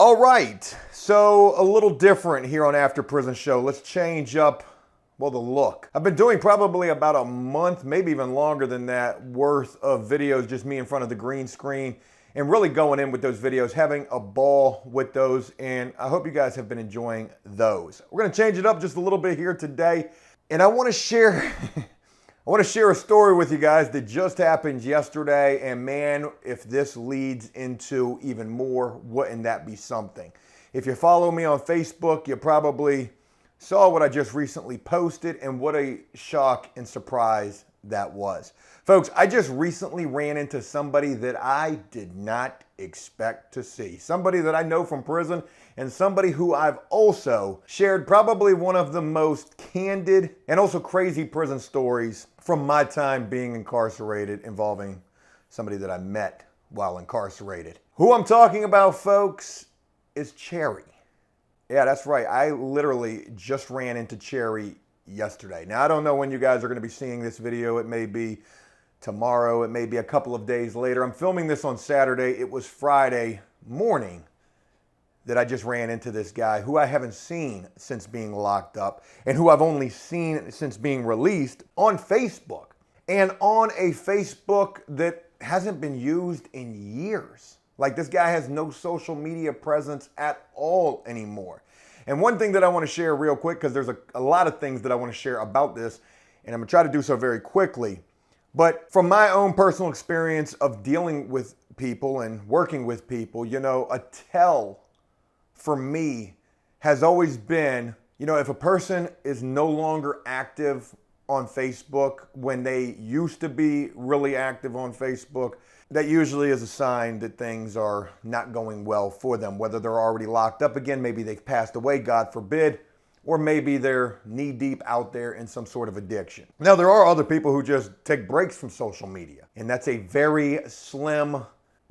All right, so a little different here on After Prison Show. Let's change up, well, the look. I've been doing probably about a month, maybe even longer than that, worth of videos, just me in front of the green screen, and really going in with those videos, having a ball with those, and I hope you guys have been enjoying those. We're gonna change it up just a little bit here today, and I wanna share a story with you guys that just happened yesterday, and man, if this leads into even more, wouldn't that be something? If you follow me on Facebook, you probably saw what I just recently posted, and what a shock and surprise that was. Folks, I just recently ran into somebody that I did not expect to see. Somebody that I know from prison, and somebody who I've also shared probably one of the most candid and also crazy prison stories from my time being incarcerated, involving somebody that I met while incarcerated. Who I'm talking about, folks, is Cherry. Yeah, that's right. I literally just ran into Cherry yesterday. Now, I don't know when you guys are going to be seeing this video. It may be tomorrow. It may be a couple of days later. I'm filming this on Saturday. It was Friday morning that I just ran into this guy who I haven't seen since being locked up, and who I've only seen since being released on Facebook, and on a Facebook that hasn't been used in years. Like, this guy has no social media presence at all anymore. And one thing that I want to share real quick, because there's a lot of things that I want to share about this, and I'm going to try to do so very quickly. But from my own personal experience of dealing with people and working with people, you know, a tell for me has always been, you know, if a person is no longer active on Facebook when they used to be really active on Facebook, that usually is a sign that things are not going well for them, whether they're already locked up again, maybe they've passed away, God forbid, or maybe they're knee deep out there in some sort of addiction. Now, there are other people who just take breaks from social media, and that's a very slim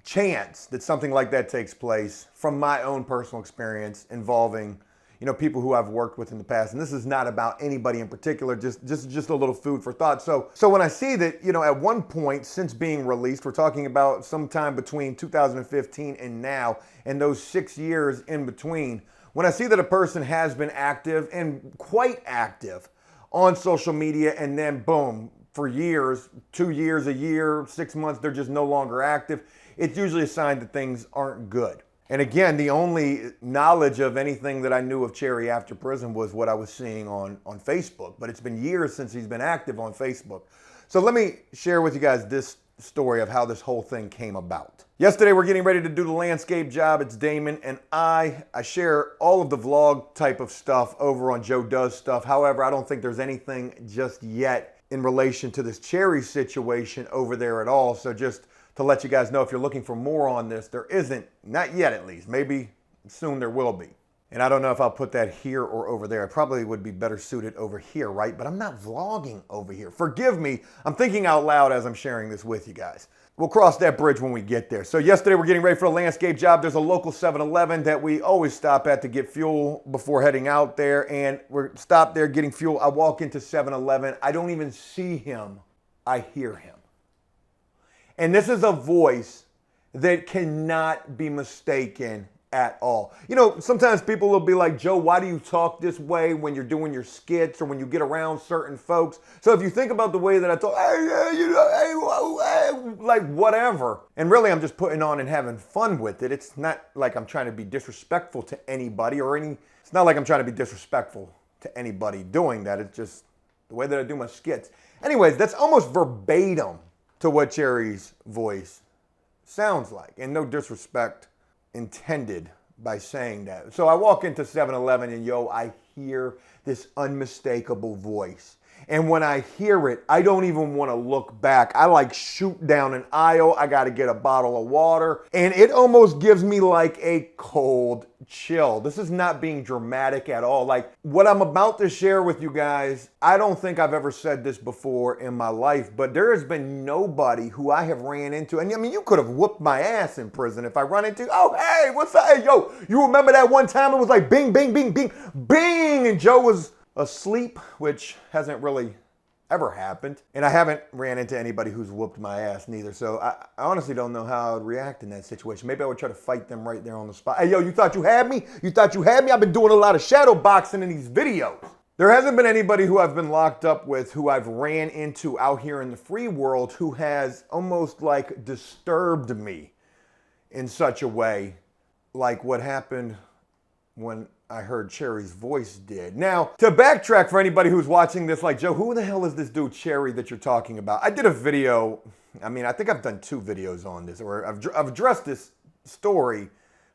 chance that something like that takes place from my own personal experience involving, you know, people who I've worked with in the past. And this is not about anybody in particular, just a little food for thought. So when I see that, you know, at one point since being released, we're talking about sometime between 2015 and now, and those 6 years in between, when I see that a person has been active and quite active on social media, and then boom, for years, 2 years, a year, 6 months, they're just no longer active, it's usually a sign that things aren't good. And again, the only knowledge of anything that I knew of Cherry after prison was what I was seeing on Facebook. But it's been years since he's been active on Facebook. So let me share with you guys this story of how this whole thing came about. Yesterday, we're getting ready to do the landscape job. It's Damon and I share all of the vlog type of stuff over on Joe Does Stuff. However, I don't think there's anything just yet in relation to this Cherry situation over there at all. So just to let you guys know, if you're looking for more on this, there isn't, not yet at least. Maybe soon there will be. And I don't know if I'll put that here or over there. I probably would be better suited over here, right? But I'm not vlogging over here. Forgive me. I'm thinking out loud as I'm sharing this with you guys. We'll cross that bridge when we get there. So yesterday we're getting ready for a landscape job. There's a local 7-Eleven that we always stop at to get fuel before heading out there. And we're stopped there getting fuel. I walk into 7-Eleven. I don't even see him. I hear him. And this is a voice that cannot be mistaken at all. You know, sometimes people will be like, Joe, why do you talk this way when you're doing your skits or when you get around certain folks? So if you think about the way that I talk, like whatever. And really, I'm just putting on and having fun with it. It's not like I'm trying to be disrespectful to anybody it's not like I'm trying to be disrespectful to anybody doing that. It's just the way that I do my skits. Anyways, that's almost verbatim to what Cherry's voice sounds like. And no disrespect intended by saying that. So I walk into 7-Eleven and I hear this unmistakable voice. And when I hear it, I don't even want to look back. I like shoot down an aisle. I got to get a bottle of water. And it almost gives me like a cold chill. This is not being dramatic at all. Like what I'm about to share with you guys, I don't think I've ever said this before in my life, but there has been nobody who I have ran into. And I mean, you could have whooped my ass in prison if I run into, oh, hey, what's up? Hey, yo, you remember that one time it was like bing, bing, bing, bing, bing, and Joe was asleep, which hasn't really ever happened. And I haven't ran into anybody who's whooped my ass neither. So I honestly don't know how I'd react in that situation. Maybe I would try to fight them right there on the spot. Hey, yo, you thought you had me? You thought you had me? I've been doing a lot of shadow boxing in these videos. There hasn't been anybody who I've been locked up with who I've ran into out here in the free world who has almost like disturbed me in such a way like what happened when I heard Cherry's voice did. Now, to backtrack for anybody who's watching this like, Joe, who the hell is this dude Cherry that you're talking about? I did a video, I mean, I think I've done 2 videos on this, or I've addressed this story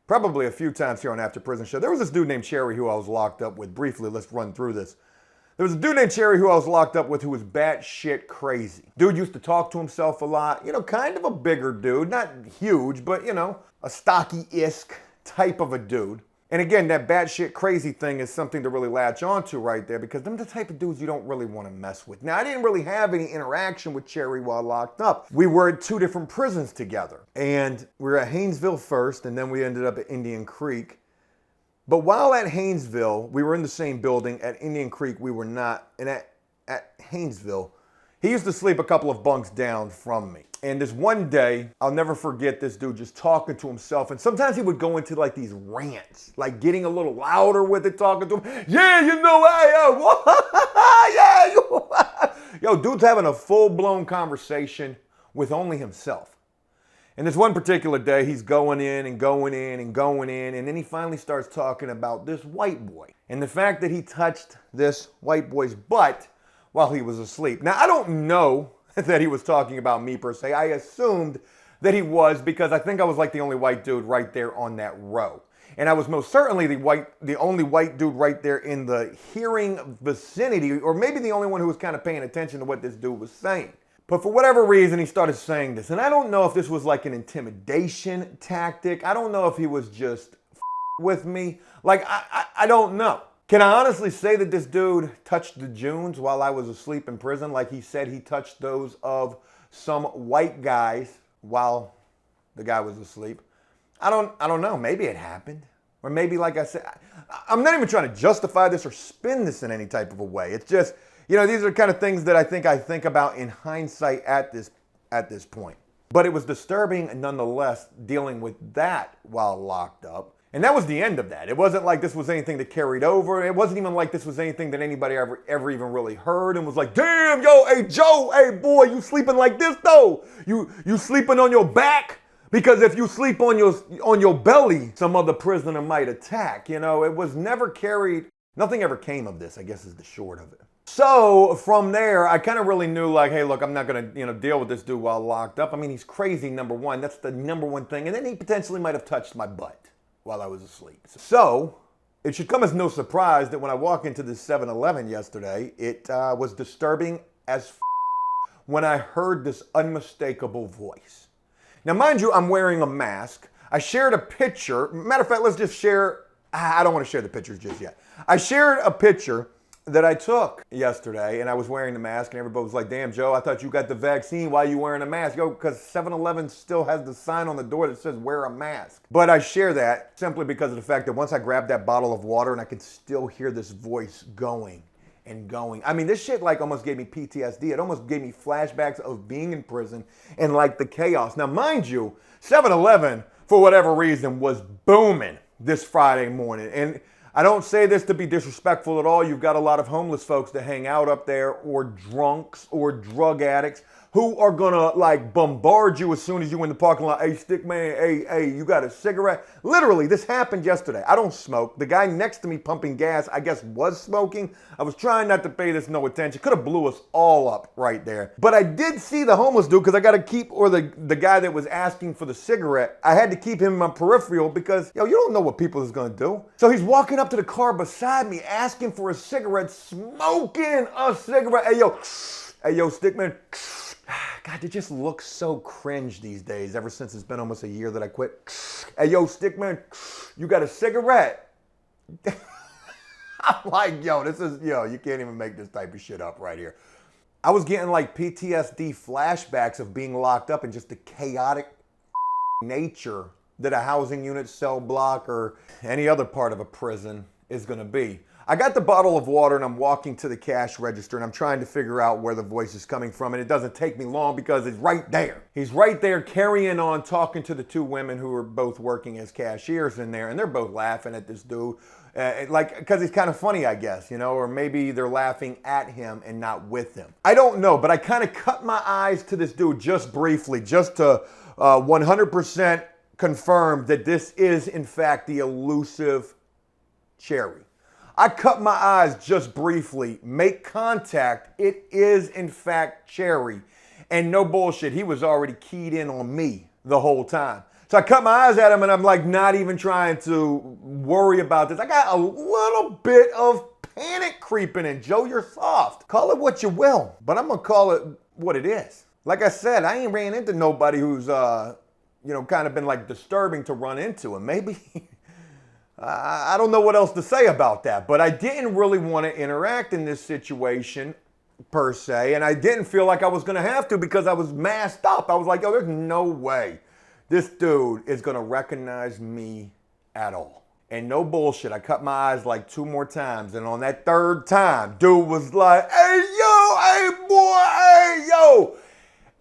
probably a few times here on After Prison Show. There was this dude named Cherry who I was locked up with. Briefly, let's run through this. There was a dude named Cherry who I was locked up with who was batshit crazy. Dude used to talk to himself a lot. You know, kind of a bigger dude. Not huge, but, you know, a stocky-esque type of a dude. And again, that batshit crazy thing is something to really latch onto right there because them the type of dudes you don't really want to mess with. Now, I didn't really have any interaction with Cherry while locked up. We were at 2 different prisons together. And we were at Haynesville first, and then we ended up at Indian Creek. But while at Haynesville, we were in the same building. At Indian Creek, we were not. And at Haynesville, he used to sleep a couple of bunks down from me. And this one day, I'll never forget this dude just talking to himself. And sometimes he would go into like these rants, like getting a little louder with it, talking to him. Yeah, you know, yo, dude's having a full-blown conversation with only himself. And this one particular day, he's going in and going in and going in. And then he finally starts talking about this white boy. And the fact that he touched this white boy's butt while he was asleep. Now, I don't know that he was talking about me per se. I assumed that he was because I think I was like the only white dude right there on that row. And I was most certainly the only white dude right there in the hearing vicinity, or maybe the only one who was kind of paying attention to what this dude was saying. But for whatever reason, he started saying this. And I don't know if this was like an intimidation tactic. I don't know if he was just with me. Like, I don't know. Can I honestly say that this dude touched the Junes while I was asleep in prison? Like he said he touched those of some white guys while the guy was asleep. I don't know. Maybe it happened. Or maybe, like I said, I'm not even trying to justify this or spin this in any type of a way. It's just, you know, these are kind of things that I think about in hindsight at this point. But it was disturbing nonetheless dealing with that while locked up. And that was the end of that. It wasn't like this was anything that carried over. It wasn't even like this was anything that anybody ever even really heard and was like, damn, yo, hey, Joe, hey, boy, you sleeping like this, though? You sleeping on your back? Because if you sleep on your belly, some other prisoner might attack. You know, it was never carried. Nothing ever came of this, I guess is the short of it. So from there, I kind of really knew like, hey, look, I'm not going to, deal with this dude while locked up. I mean, he's crazy, number one. That's the number one thing. And then he potentially might have touched my butt while I was asleep. So it should come as no surprise that when I walk into this 7-Eleven yesterday, it was disturbing as when I heard this unmistakable voice. Now, mind you, I'm wearing a mask. I shared a picture. Matter of fact, let's just share. I don't want to share the pictures just yet. I shared a picture that I took yesterday, and I was wearing the mask, and everybody was like, damn, Joe, I thought you got the vaccine. Why are you wearing a mask? Yo, because 7-Eleven still has the sign on the door that says wear a mask. But I share that simply because of the fact that once I grabbed that bottle of water and I could still hear this voice going and going. I mean, this shit like almost gave me PTSD. It almost gave me flashbacks of being in prison and like the chaos. Now, mind you, 7-Eleven, for whatever reason, was booming this Friday morning. And I don't say this to be disrespectful at all. You've got a lot of homeless folks that hang out up there, or drunks or drug addicts who are gonna like bombard you as soon as you in the parking lot. Hey, stick man, hey, you got a cigarette? Literally, this happened yesterday. I don't smoke. The guy next to me pumping gas, I guess, was smoking. I was trying not to pay this no attention. Could have blew us all up right there. But I did see the homeless dude because I got to keep, or the guy that was asking for the cigarette, I had to keep him in my peripheral because, yo, you don't know what people is gonna do. So he's walking up to the car beside me, asking for a cigarette, smoking a cigarette. Hey, yo, stickman. God, it just looks so cringe these days, ever since it's been almost a year that I quit. Hey, yo, stickman, you got a cigarette? I'm like, yo, you can't even make this type of shit up right here. I was getting like PTSD flashbacks of being locked up and just the chaotic nature that a housing unit, cell block, or any other part of a prison is gonna be. I got the bottle of water and I'm walking to the cash register and I'm trying to figure out where the voice is coming from, and it doesn't take me long because it's right there. He's right there carrying on, talking to the two women who are both working as cashiers in there, and they're both laughing at this dude. Because he's kind of funny, I guess, you know, or maybe they're laughing at him and not with him. I don't know, but I kind of cut my eyes to this dude just briefly, just to 100% confirm that this is, in fact, the elusive Cherry. I cut my eyes just briefly, make contact. It is, in fact, Cherry. And no bullshit, he was already keyed in on me the whole time. So I cut my eyes at him and I'm like not even trying to worry about this. I got a little bit of panic creeping in. Joe, you're soft. Call it what you will, but I'm gonna call it what it is. Like I said, I ain't ran into nobody who's, kind of been like disturbing to run into. And maybe, I don't know what else to say about that, but I didn't really want to interact in this situation per se. And I didn't feel like I was gonna have to because I was masked up. I was like, yo, there's no way this dude is gonna recognize me at all. And no bullshit, I cut my eyes like 2 more times, and on that 3rd time, dude was like, hey yo, hey boy, hey yo.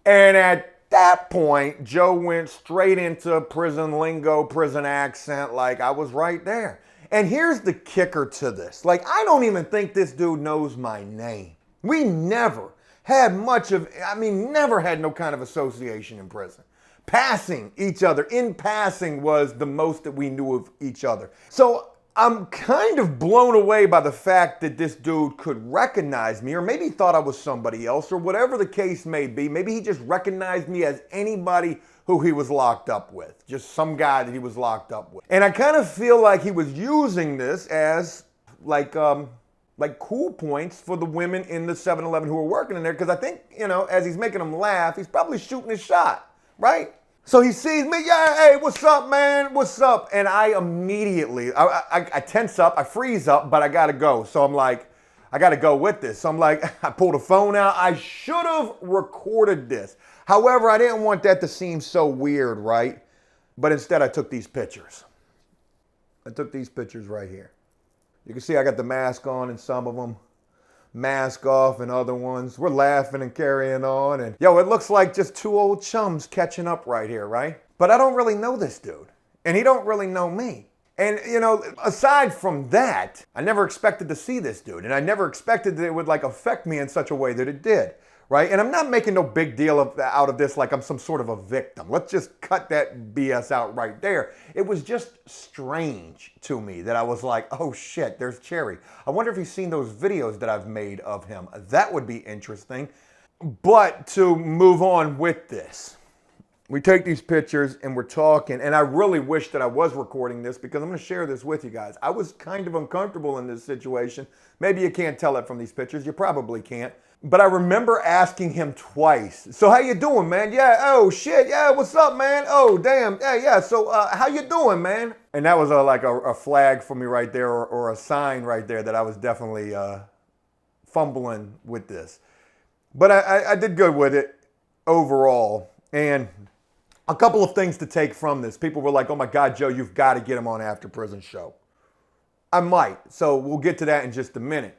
And at that point, Joe went straight into prison lingo, prison accent, like I was right there. And here's the kicker to this. Like, I don't even think this dude knows my name. We never had never had no kind of association in prison. Passing each other, in passing, was the most that we knew of each other. So I'm kind of blown away by the fact that this dude could recognize me, or maybe thought I was somebody else, or whatever the case may be. Maybe he just recognized me as anybody who he was locked up with, just some guy that he was locked up with. And I kind of feel like he was using this as like cool points for the women in the 7-Eleven who were working in there, because I think, as he's making them laugh, he's probably shooting his shot, right? So he sees me, yeah, hey, what's up, man? What's up? And I immediately, I tense up, I freeze up, but I gotta go. So I'm like, I gotta go with this. So I'm like, I pulled a phone out. I should have recorded this. However, I didn't want that to seem so weird, right? But instead I took these pictures. I took these pictures right here. You can see I got the mask on in some of them, mask off in other ones. We're laughing and carrying on, and yo, it looks like just 2 old chums catching up right here, right? But I don't really know this dude, and he don't really know me. And aside from that, I never expected to see this dude, and I never expected that it would affect me in such a way that it did, right? And I'm not making no big deal out of this like I'm some sort of a victim. Let's just cut that BS out right there. It was just strange to me that I was like, oh shit, there's Cherry. I wonder if he's seen those videos that I've made of him. That would be interesting. But to move on with this, we take these pictures and we're talking, and I really wish that I was recording this because I'm going to share this with you guys. I was kind of uncomfortable in this situation. Maybe you can't tell it from these pictures. You probably can't. But I remember asking him twice, so how you doing, man? Yeah, oh shit, yeah, what's up, man? Oh, damn, yeah, so how you doing, man? And that was a flag for me right there, or a sign right there that I was definitely fumbling with this. But I did good with it overall. And a couple of things to take from this. People were like, oh my God, Joe, you've got to get him on After Prison Show. I might, so we'll get to that in just a minute.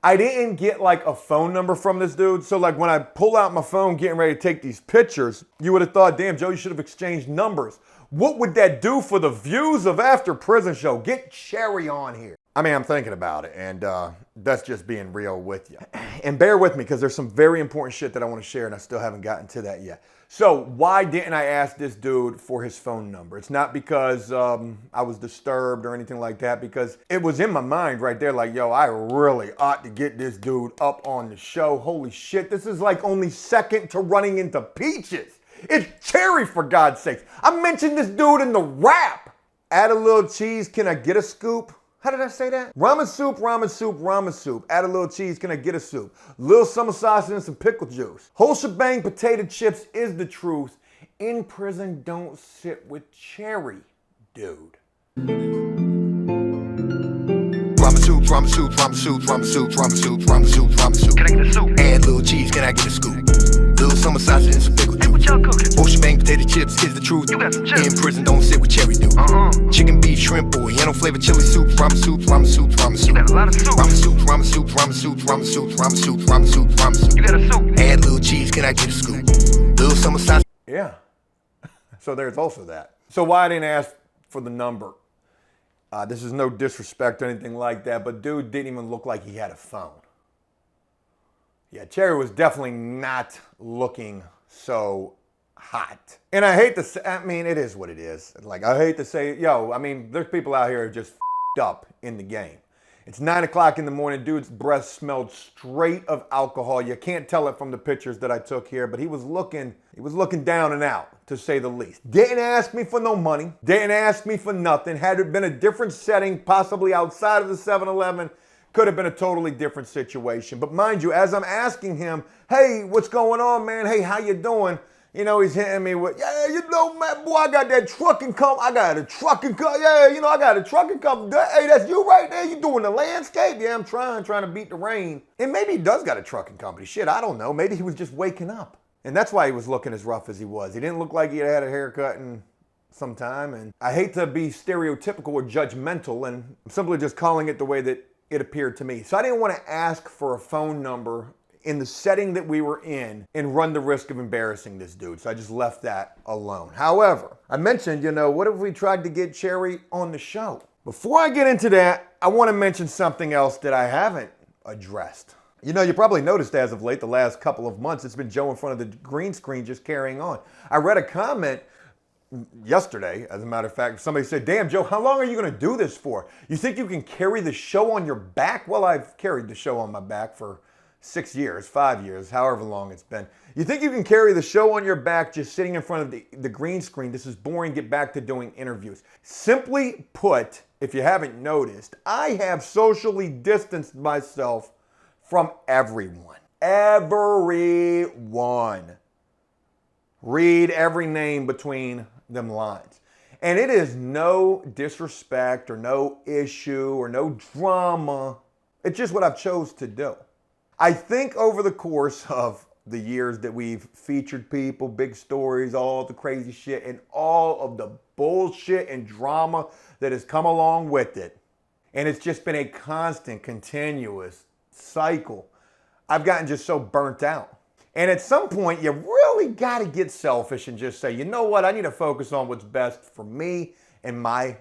I didn't get a phone number from this dude. So when I pull out my phone getting ready to take these pictures, you would have thought, damn, Joe, you should have exchanged numbers. What would that do for the views of After Prison Show? Get Cherry on here. I mean, I'm thinking about it, and that's just being real with you. And bear with me, because there's some very important shit that I want to share, and I still haven't gotten to that yet. So why didn't I ask this dude for his phone number? It's not because I was disturbed or anything like that, because it was in my mind right there like, yo, I really ought to get this dude up on the show. Holy shit, this is only second to running into Peaches. It's Cherry, for God's sakes. I mentioned this dude in the rap. Add a little cheese, can I get a scoop? How did I say that? Ramen soup, ramen soup, ramen soup. Add a little cheese, can I get a soup? Little summer sausage and some pickle juice. Whole shebang potato chips is the truth. In prison, don't sit with Cherry, dude. Ramen soup, ramen soup, ramen soup, ramen soup, ramen soup, ramen soup, ramen soup. Can I get a soup? Add a little cheese, can I get a scoop? Little summer sausage and some pickle juice. y'all cooking? Ocean bang potato chips, here's the truth. You got some chips. In prison, don't sit with cherry do. Chicken, beef, shrimp, Oriental flavor, chili soup, ramen soup, ramen soup, ramen soup. You got a lot of soup. Ramen soup, ramen soup, ramen soup, ramen soup, ramen soup, ramen soup, ramen soup. You got a soup. Add a little cheese, can I get a scoop? Little summer sauce. Yeah. So there's also that. So why I didn't ask for the number? This is no disrespect or anything like that, but dude didn't even look like he had a phone. Yeah, Cherry was definitely not looking so hot. And I hate to say, I mean, it is what it is. Like, I hate to say, yo, I mean, there's people out here just f***ed up in the game. It's 9 o'clock in the morning. Dude's breath smelled straight of alcohol. You can't tell it from the pictures that I took here, but he was looking down and out, to say the least. Didn't ask me for no money. Didn't ask me for nothing. Had it been a different setting, possibly outside of the 7-Eleven, could have been a totally different situation. But mind you, as I'm asking him, hey, what's going on, man? Hey, how you doing? You know, he's hitting me with, yeah, you know, man, boy, I got that trucking company. I got a trucking company. Yeah, you know, I got a trucking company. Hey, that's you right there. You doing the landscape? Yeah, I'm trying to beat the rain. And maybe he does got a trucking company. Shit, I don't know. Maybe he was just waking up. And that's why he was looking as rough as he was. He didn't look like he had a haircut in some time. And I hate to be stereotypical or judgmental, and I'm simply just calling it the way that it appeared to me. So I didn't want to ask for a phone number in the setting that we were in and run the risk of embarrassing this dude. So I just left that alone. However, I mentioned, you know, what if we tried to get Cherry on the show? Before I get into that, I want to mention something else that I haven't addressed. You know, you probably noticed as of late, the last couple of months, it's been Joe in front of the green screen just carrying on. I read a comment yesterday, as a matter of fact, somebody said, damn, Joe, how long are you going to do this for? You think you can carry the show on your back? Well, I've carried the show on my back for 6 years, 5 years, however long it's been. You think you can carry the show on your back just sitting in front of the green screen? This is boring. Get back to doing interviews. Simply put, if you haven't noticed, I have socially distanced myself from everyone. Everyone. Read every name between them lines. And it is no disrespect or no issue or no drama. It's just what I've chose to do. I think over the course of the years that we've featured people, big stories, all the crazy shit, and all of the bullshit and drama that has come along with it, and it's just been a constant, continuous cycle, I've gotten just so burnt out. And at some point, you really got to get selfish and just say, you know what, I need to focus on what's best for me and my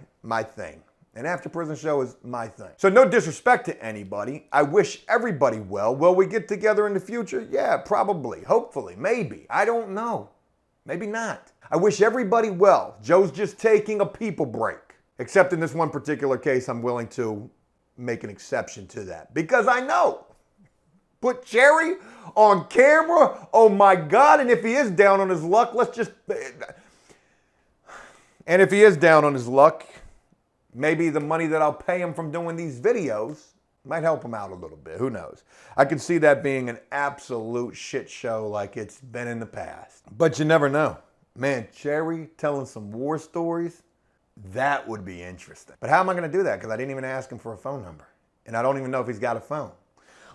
thing. And After Prison Show is my thing. So no disrespect to anybody. I wish everybody well. Will we get together in the future? Yeah, probably, hopefully, maybe. I don't know. Maybe not. I wish everybody well. Joe's just taking a people break. Except in this one particular case, I'm willing to make an exception to that. Because I know. Put Cherry on camera? Oh my God. And if he is down on his luck, let's just... And if he is down on his luck, maybe the money that I'll pay him from doing these videos might help him out a little bit. Who knows? I can see that being an absolute shit show like it's been in the past. But you never know. Man, Cherry telling some war stories, that would be interesting. But how am I going to do that? Because I didn't even ask him for a phone number. And I don't even know if he's got a phone.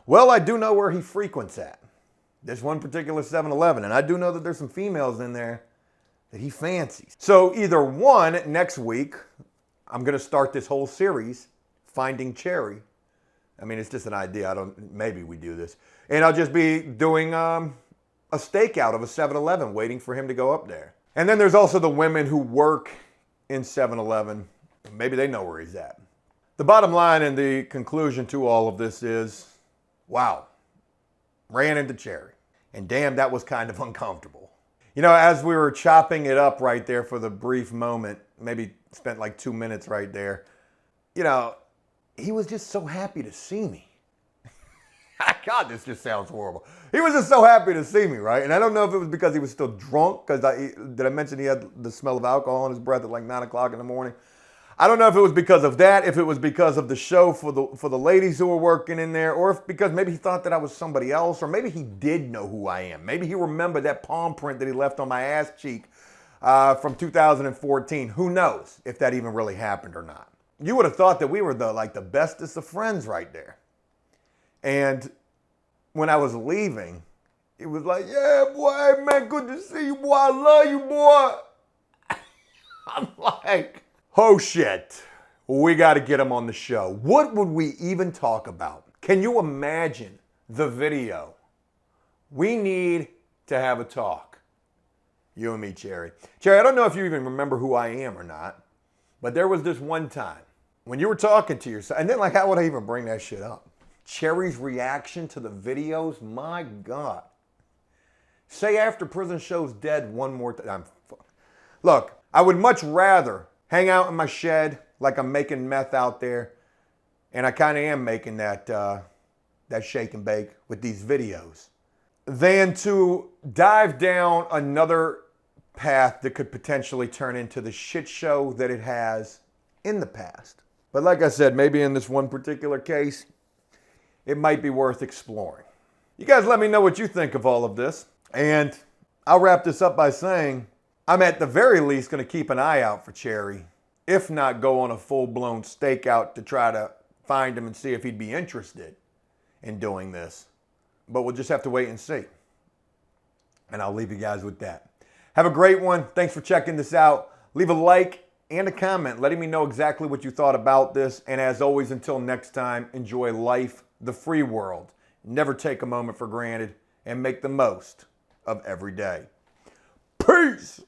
Well, I do know where he frequents at. This one particular 7-Eleven. And I do know that there's some females in there that he fancies. So either one, next week, I'm going to start this whole series, Finding Cherry. I mean, it's just an idea. Maybe we do this. And I'll just be doing a stakeout of a 7-Eleven, waiting for him to go up there. And then there's also the women who work in 7-Eleven. Maybe they know where he's at. The bottom line and the conclusion to all of this is, wow, ran into Cherry. And damn, that was kind of uncomfortable. You know, as we were chopping it up right there for the brief moment, maybe spent like 2 minutes right there, you know, he was just so happy to see me. God, this just sounds horrible. He was just so happy to see me, right? And I don't know if it was because he was still drunk, because did I mention he had the smell of alcohol in his breath at like 9 o'clock in the morning? I don't know if it was because of that, if it was because of the show for the ladies who were working in there, or if because maybe he thought that I was somebody else, or maybe he did know who I am. Maybe he remembered that palm print that he left on my ass cheek from 2014. Who knows if that even really happened or not. You would have thought that we were the bestest of friends right there. And when I was leaving, He was like, yeah, boy, man, good to see you, boy. I love you, boy. I'm like, oh shit. We got to get him on the show. What would we even talk about? Can you imagine the video? We need to have a talk. You and me, Cherry. Cherry, I don't know if you even remember who I am or not, but there was this one time when you were talking to yourself, and then like, how would I even bring that shit up? Cherry's reaction to the videos, my God. Say After Prison Show's dead one more time. Look, I would much rather hang out in my shed like I'm making meth out there, and I kind of am making that shake and bake with these videos, than to dive down another path that could potentially turn into the shit show that it has in the past. But like I said, maybe in this one particular case, it might be worth exploring. You guys let me know what you think of all of this. And I'll wrap this up by saying I'm at the very least going to keep an eye out for Cherry, if not go on a full-blown stakeout to try to find him and see if he'd be interested in doing this. But we'll just have to wait and see. And I'll leave you guys with that. Have a great one. Thanks for checking this out. Leave a like and a comment letting me know exactly what you thought about this. And as always, until next time, enjoy life, the free world. Never take a moment for granted and make the most of every day. Peace!